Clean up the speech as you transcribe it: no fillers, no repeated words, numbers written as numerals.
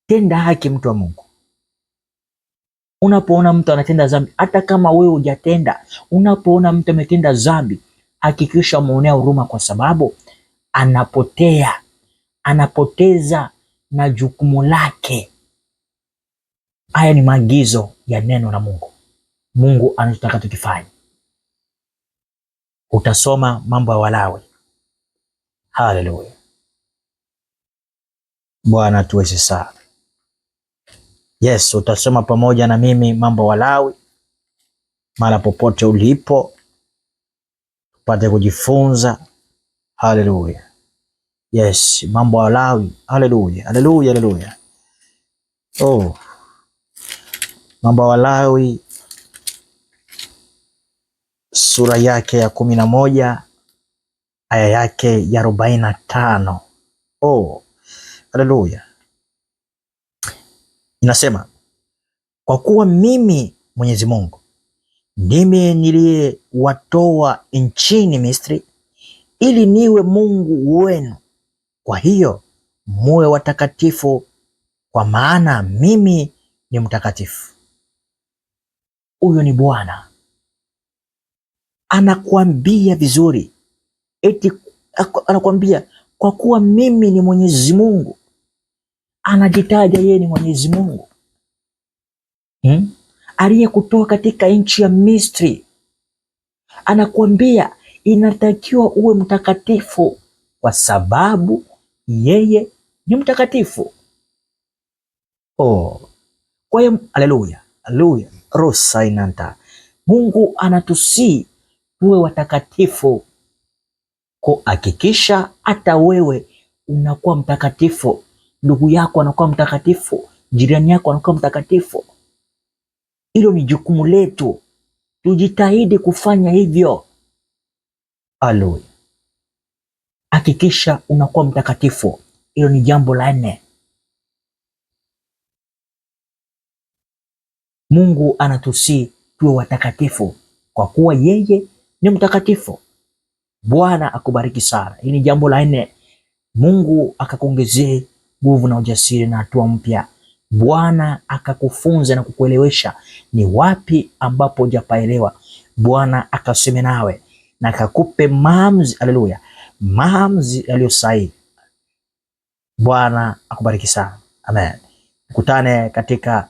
Tenda haki, mtu wa Mungu. Unapoona mtu anatenda dhambi, hata kama wewe hujatenda, unapoona mtu ametenda dhambi, hakikisha muonea huruma, kwa sababu anapoteza na jukumu lake. Haya ni maagizo ya neno la Mungu. Mungu anataka tukifanye. Utasoma Mambo ya Walawi. Haleluya. Bwana tuweze sana. Yes, utasoma pamoja na mimi Mambo ya Walawi mara popote ulipo, upate kujifunza. Haleluya. Yes, Mambo ya Walawi. Haleluya, haleluya, haleluya. Mambo ya Walawi sura yake ya 11 aya yake ya 45. Haleluya. Inasema, kwa kuwa mimi Mwenyezi Mungu ndimi niliyewatoa nchini Misri ili niwe Mungu wenu, kwa hiyo muwe watakatifu, kwa maana mimi ni mtakatifu. Huyo ni Bwana anakuambia vizuri, eti anakuambia kwa kuwa mimi ni Mwenyezi Mungu. Anajitaja yeye ni Mwenyezi Mungu aliyekutoa katika nchi ya Misri. Anakuambia inatakiwa uwe mtakatifu kwa sababu yeye ni mtakatifu. Kwa hiyo haleluya, haleluya, rosainanta. Mungu anatusii tuwe watakatifu. Hakikisha hata wewe unakuwa mtakatifu, ndugu yako anakuwa mtakatifu, jirani yako anakuwa mtakatifu. Hilo ni jukumu letu, tujitahidi kufanya hivyo. Haleluya. Hakikisha unakuwa mtakatifu. Hilo ni jambo la 4. Mungu anatusii tuwe watakatifu kwa kuwa yeye ni mtakatifu. Bwana akubariki sana. Hili ni jambo la 4. Mungu akakuongezee nguvu na ujasiri na hatua mpya. Bwana akakufunza na kukuelewesha ni wapi ambapo hujapaelewa. Bwana akaseme nawe na akakupe maamuzi, haleluya, maamuzi yaliyo sahihi. Bwana akubariki sana. Amen. Tukutane katika